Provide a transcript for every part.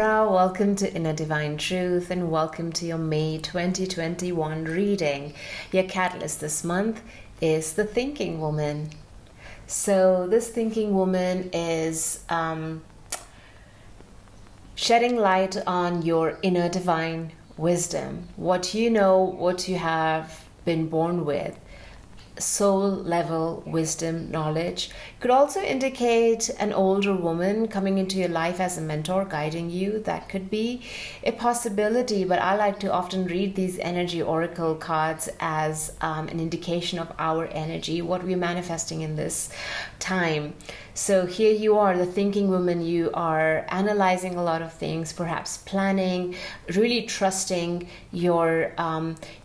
Libra, welcome to Inner Divine Truth and welcome to your May 2021 reading. Your catalyst this month is the Thinking Woman. So this Thinking Woman is shedding light on your inner divine wisdom, what you know, what you have been born with. Soul level wisdom, knowledge. Could also indicate an older woman coming into your life as a mentor, guiding you. That could be a possibility, but I like to often read these energy oracle cards as an indication of our energy, what we're manifesting in this time. So here you are, the thinking woman. You are analyzing a lot of things, perhaps planning, really trusting your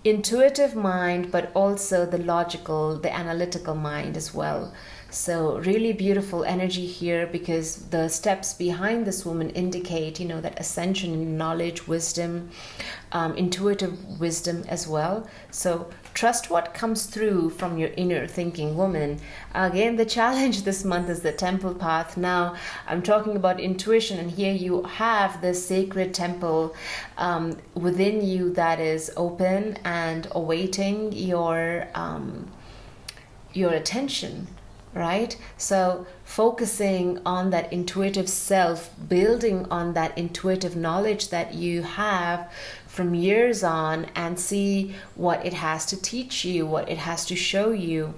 intuitive mind, but also the logical, the analytical mind as well. So really beautiful energy here, because the steps behind this woman indicate, that ascension in knowledge, wisdom, intuitive wisdom as well. So trust what comes through from your inner thinking woman. Again, the challenge this month is the temple path. Now, I'm talking about intuition, and here you have the sacred temple within you that is open and awaiting your attention. Right? So focusing on that intuitive self, building on that intuitive knowledge that you have from years on, and see what it has to teach you, what it has to show you,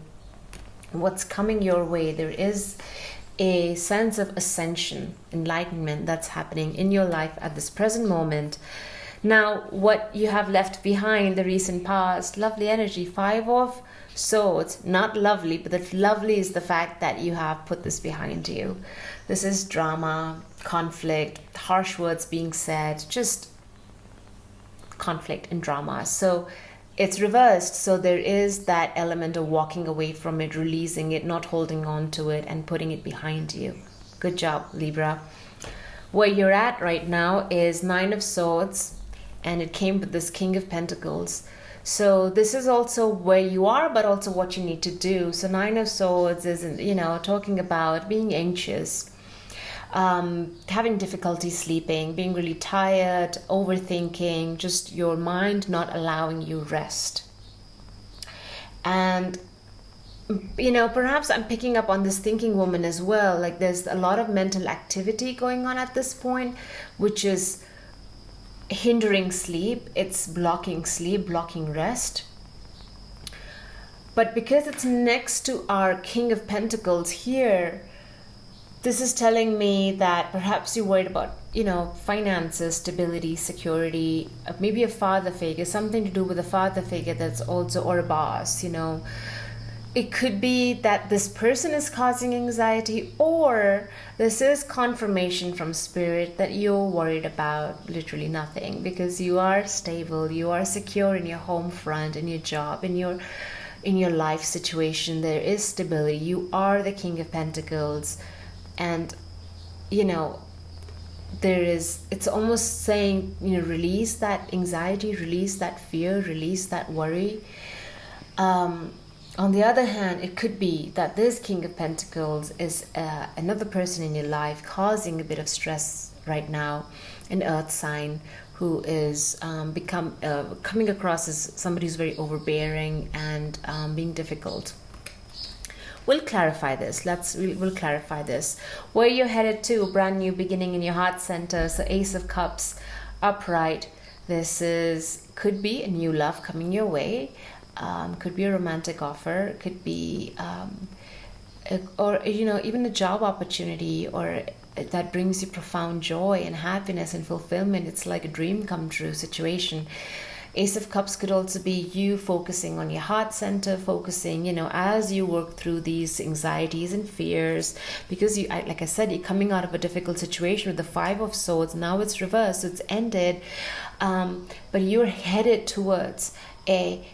what's coming your way. There is a sense of ascension, enlightenment that's happening in your life at this present moment. Now, what you have left behind, the recent past, lovely energy, 5 of Swords, not lovely, but the lovely is the fact that you have put this behind you. This is drama, conflict, harsh words being said, just conflict and drama. So it's reversed. So there is that element of walking away from it, releasing it, not holding on to it, and putting it behind you. Good job, Libra. Where you're at right now is 9 of Swords, and it came with this King of Pentacles. So this is also where you are, but also what you need to do. So 9 of Swords is, talking about being anxious, having difficulty sleeping, being really tired, overthinking, just your mind not allowing you rest. And, perhaps I'm picking up on this thinking woman as well. Like there's a lot of mental activity going on at this point, which is hindering sleep. It's blocking sleep, blocking rest. But because it's next to our King of Pentacles here, this is telling me that perhaps you're worried about, finances, stability, security, maybe a father figure, something to do with a father figure that's also, or a boss, It could be that this person is causing anxiety, or this is confirmation from spirit that you're worried about literally nothing, because you are stable, you are secure in your home front, in your job, in your life situation. There is stability. You are the King of Pentacles, and it's almost saying, release that anxiety, release that fear, release that worry. On the other hand, it could be that this King of Pentacles is another person in your life causing a bit of stress right now, an earth sign who is coming across as somebody who's very overbearing and being difficult. We'll clarify this. We'll clarify this. Where you're headed to, a brand new beginning in your heart center. So Ace of Cups, upright. This could be a new love coming your way. Could be a romantic offer, could be even a job opportunity, or that brings you profound joy and happiness and fulfillment. It's like a dream come true situation. Ace of Cups could also be you focusing on your heart center, focusing, as you work through these anxieties and fears, because like I said, you're coming out of a difficult situation with the 5 of Swords. Now it's reversed, so it's ended, but you're headed towards a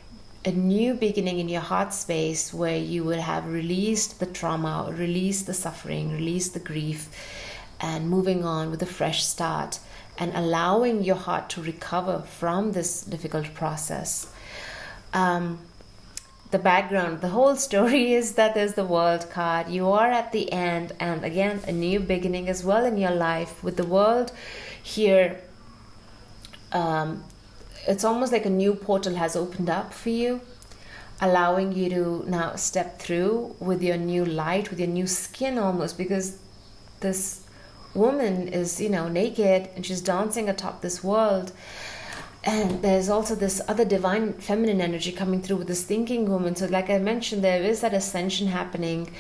new beginning in your heart space, where you would have released the trauma, released the suffering, released the grief, and moving on with a fresh start, and allowing your heart to recover from this difficult process. the background, the whole story is that there's the World card. You are at the end, and again, a new beginning as well in your life. With the World here, it's almost like a new portal has opened up for you, allowing you to now step through with your new light, with your new skin almost, because this woman is, you know, naked and she's dancing atop this world. And there's also this other divine feminine energy coming through with this thinking woman. So like I mentioned, there is that ascension happening,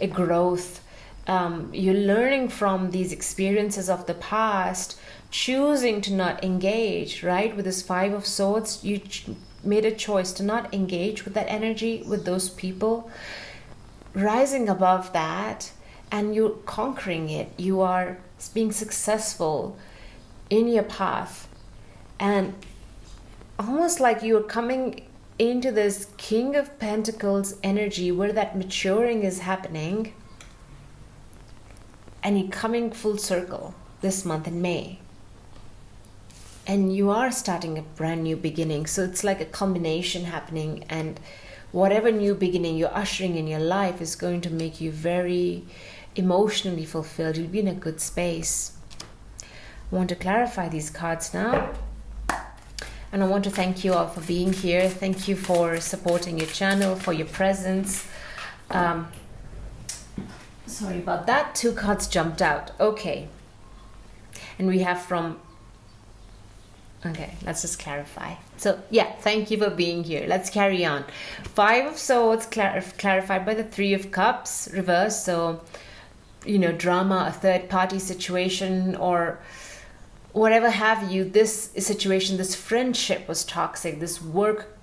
a growth. You're learning from these experiences of the past, choosing to not engage, right? With this Five of Swords, you made a choice to not engage with that energy, with those people, rising above that, and you're conquering it. You are being successful in your path. And almost like you're coming into this King of Pentacles energy where that maturing is happening, and you're coming full circle this month in May, and you are starting a brand new beginning. So it's like a combination happening, and whatever new beginning you're ushering in your life is going to make you very emotionally fulfilled. You'll be in a good space. I want to clarify these cards now. And I want to thank you all for being here. Thank you for supporting your channel, for your presence. Sorry about that. 2 cards jumped out. Okay. And we have from... Okay, let's just clarify. So, yeah, thank you for being here. Let's carry on. 5 of Swords clarified by the 3 of Cups, reverse. So, you know, drama, a third-party situation, or... whatever have you, this situation, this friendship was toxic, this work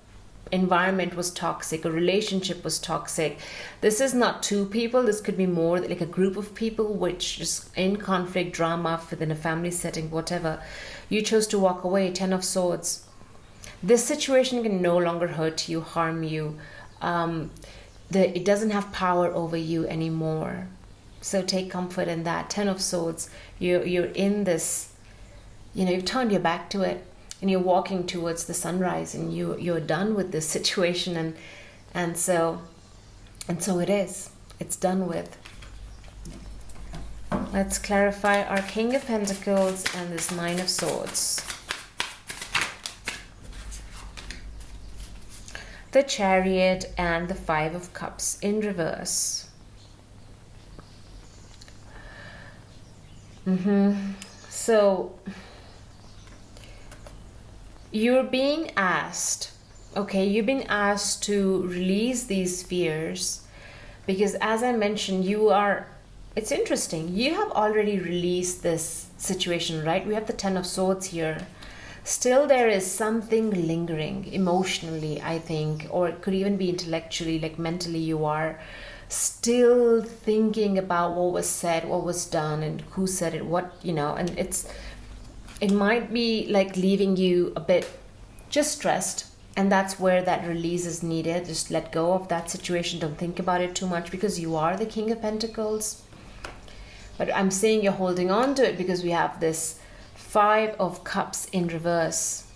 environment was toxic, a relationship was toxic. This is not 2 people, this could be more like a group of people which is in conflict, drama within a family setting, whatever. You chose to walk away. 10 of Swords. This situation can no longer hurt you, harm you. It doesn't have power over you anymore. So take comfort in that. 10 of Swords. You're in this... You know, you've turned your back to it, and you're walking towards the sunrise, and you're done with this situation, and so it is. It's done with. Let's clarify our King of Pentacles and this 9 of Swords. The Chariot and the 5 of Cups in reverse. So you're being asked, okay, you've been asked to release these fears, because as I mentioned, it's interesting, you have already released this situation, right? We have the 10 of Swords here. Still there is something lingering emotionally, I think, or it could even be intellectually, like mentally you are still thinking about what was said, what was done, and who said it, what, you know, and it might be like leaving you a bit just stressed, and that's where that release is needed. Just let go of that situation. Don't think about it too much, because you are the King of Pentacles. But I'm saying you're holding on to it because we have this 5 of Cups in reverse.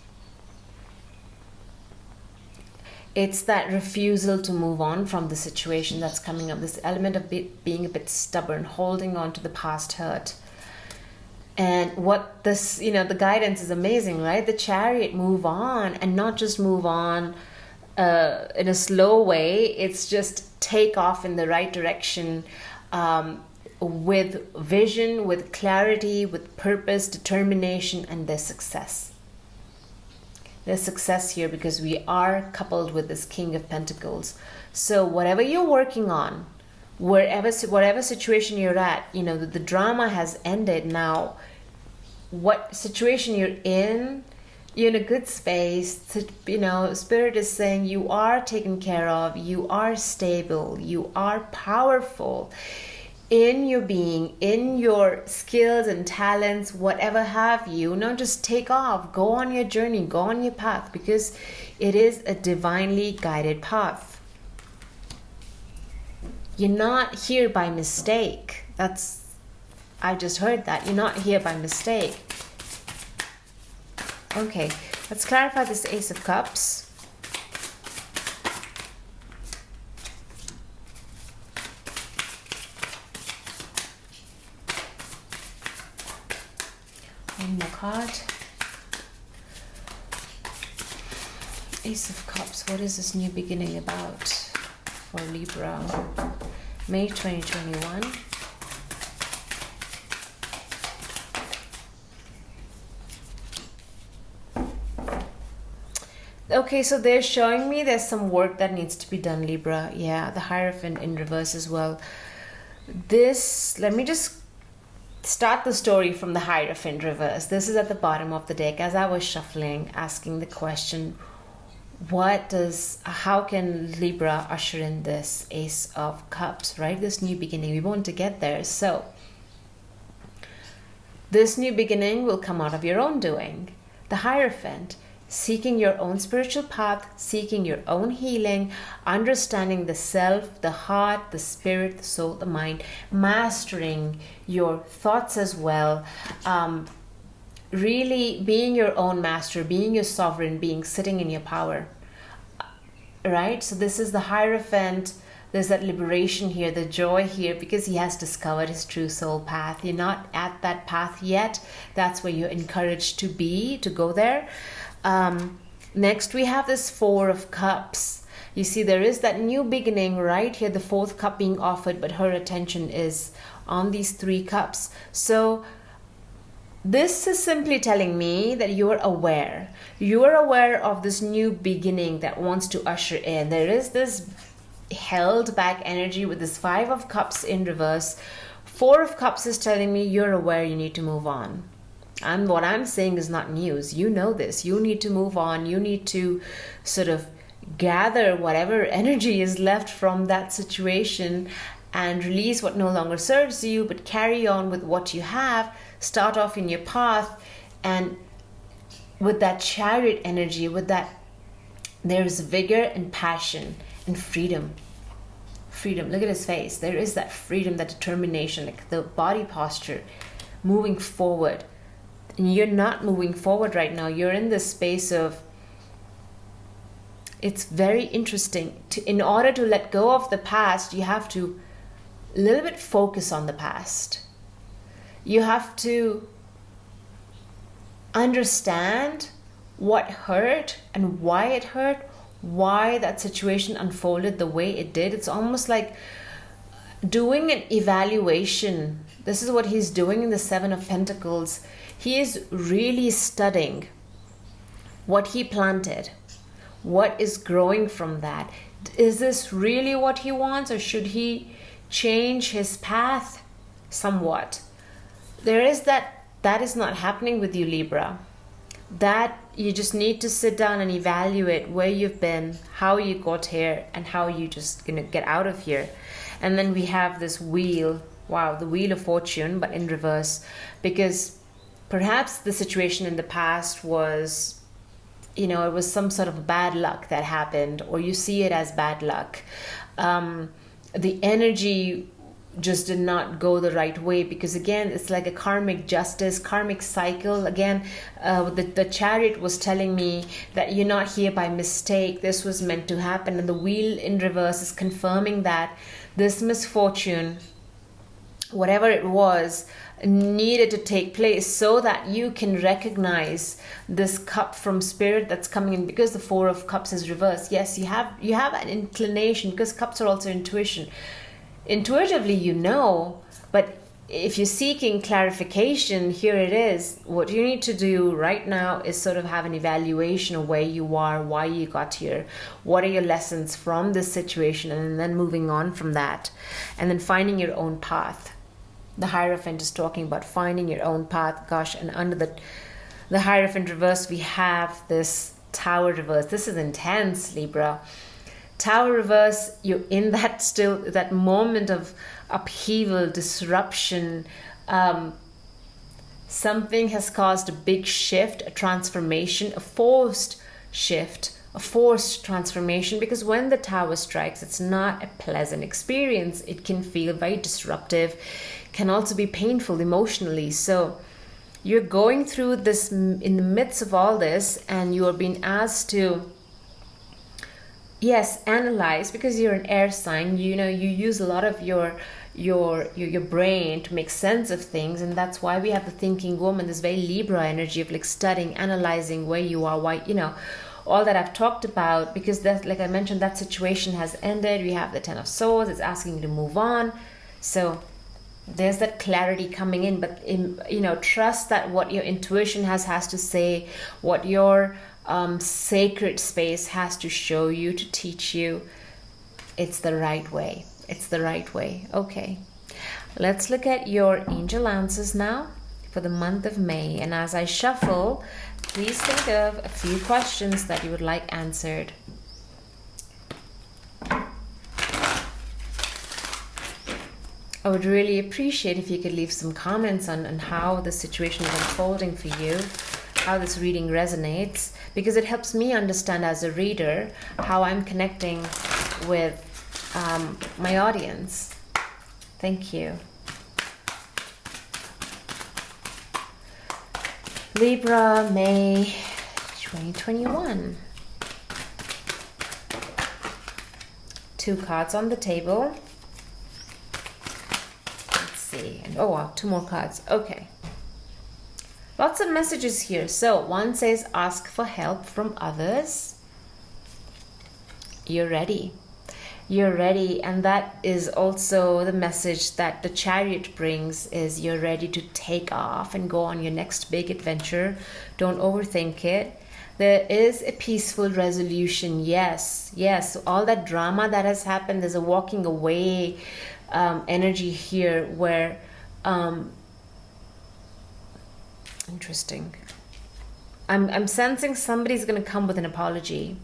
It's that refusal to move on from the situation that's coming up. This element of being a bit stubborn, holding on to the past hurt. And what this, you know, the guidance is amazing, right? The Chariot, move on, and not just move on in a slow way. It's just take off in the right direction, with vision, with clarity, with purpose, determination, and there's success. There's success here because we are coupled with this King of Pentacles. So whatever you're working on, whatever situation you're at, you know, the drama has ended now. What situation you're in a good space. You know, Spirit is saying you are taken care of, you are stable, you are powerful in your being, in your skills and talents, whatever have you. Not just take off, go on your journey, go on your path, because it is a divinely guided path. You're not here by mistake. I just heard that. You're not here by mistake. Okay, let's clarify this Ace of Cups. One more card. Ace of Cups. What is this new beginning about for Libra? May 2021. Okay, so they're showing me there's some work that needs to be done, Libra. Yeah, the Hierophant in reverse as well. This, let me just start the story from the Hierophant reverse. This is at the bottom of the deck. As I was shuffling, asking the question, how can Libra usher in this Ace of Cups, right? This new beginning. We want to get there. So this new beginning will come out of your own doing. The Hierophant, seeking your own spiritual path, seeking your own healing, understanding the self, the heart, the spirit, the soul, the mind, mastering your thoughts as well, really being your own master, being your sovereign, sitting in your power, right? So this is the Hierophant. There's that liberation here, the joy here, because he has discovered his true soul path. You're not at that path yet. That's where you're encouraged to go there. Next, we have this Four of Cups. You see, there is that new beginning right here, the fourth cup being offered, but her attention is on these three cups. So this is simply telling me that you are aware. You are aware of this new beginning that wants to usher in. There is this held back energy with this Five of Cups in reverse. Four of Cups is telling me you're aware you need to move on. And what I'm saying is not news. You know this. You need to move on. You need to sort of gather whatever energy is left from that situation and release what no longer serves you, but carry on with what you have. Start off in your path, and with that Chariot energy, with that, there's vigor and passion and freedom. Freedom. Look at his face. There is that freedom, that determination, like the body posture, moving forward. And you're not moving forward right now. You're in this space of, it's very interesting. In order to let go of the past, you have to a little bit focus on the past. You have to understand what hurt and why it hurt, why that situation unfolded the way it did. It's almost like doing an evaluation. This is what he's doing in the Seven of Pentacles. He is really studying what he planted, what is growing from that. Is this really what he wants, or should he change his path somewhat? There is that is not happening with you, Libra. That you just need to sit down and evaluate where you've been, how you got here, and how you just gonna get out of here. And then we have this wheel. Wow, the Wheel of Fortune, but in reverse, because perhaps the situation in the past was, it was some sort of bad luck that happened, or you see it as bad luck. The energy just did not go the right way, because again, it's like a karmic justice, karmic cycle. Again, the Chariot was telling me that you're not here by mistake. This was meant to happen. And the Wheel in reverse is confirming that this misfortune, whatever it was, needed to take place so that you can recognize this cup from spirit that's coming in, because the Four of Cups is reversed. Yes, you have an inclination, because cups are also intuition. Intuitively, but if you're seeking clarification, here it is. What you need to do right now is sort of have an evaluation of where you are, why you got here, what are your lessons from this situation, and then moving on from that, and then finding your own path. The Hierophant is talking about finding your own path. Gosh, and under the Hierophant reverse, we have this Tower reverse. This is intense, Libra. Tower reverse, you're in that moment of upheaval, disruption. Something has caused a big shift, a transformation, a forced shift, a forced transformation, because when the Tower strikes, it's not a pleasant experience. It can feel very disruptive, can also be painful emotionally. So you're going through this in the midst of all this, and you are being asked to, yes, analyze, because you're an air sign. You use a lot of your your brain to make sense of things. And that's why we have the thinking woman, this very Libra energy of like studying, analyzing where you are, why, all that I've talked about, because that, like I mentioned, that situation has ended. We have the Ten of Swords. It's asking you to move on. So there's that clarity coming in, but trust that what your intuition has to say, what your sacred space has to show you, to teach you, it's the right way. It's the right way. Okay, let's look at your angel answers now for the month of May. And as I shuffle, please think of a few questions that you would like answered. I would really appreciate if you could leave some comments on how the situation is unfolding for you, how this reading resonates, because it helps me understand as a reader how I'm connecting with my audience. Thank you. Libra, May 2021. 2 cards on the table. And oh wow, 2 more cards. Okay, lots of messages here. So one says ask for help from others. You're ready, and that is also the message that the Chariot brings, is you're ready to take off and go on your next big adventure. Don't overthink it. There is a peaceful resolution. Yes, so all that drama that has happened, there's a walking away energy here where interesting. I'm sensing somebody's going to come with an apology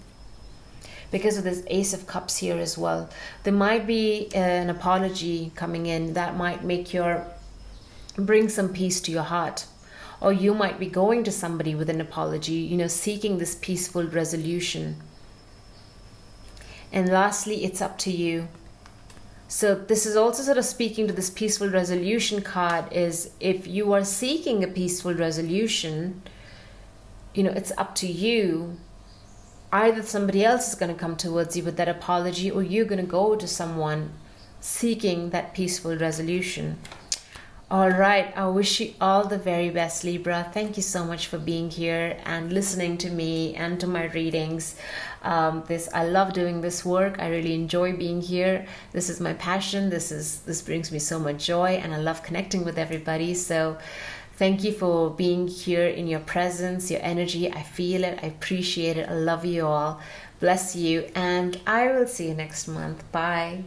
because of this Ace of Cups here as well. There might be an apology coming in that might bring some peace to your heart, or you might be going to somebody with an apology, seeking this peaceful resolution. And lastly, it's up to you. So this is also sort of speaking to this peaceful resolution card, is if you are seeking a peaceful resolution, it's up to you. Either somebody else is going to come towards you with that apology, or you're going to go to someone seeking that peaceful resolution. All right, I wish you all the very best, Libra. Thank you so much for being here and listening to me and to my readings. I love doing this work. I really enjoy being here. This is my passion. This brings me so much joy, and I love connecting with everybody. So thank you for being here in your presence, your energy. I feel it. I appreciate it. I love you all. Bless you. And I will see you next month. Bye.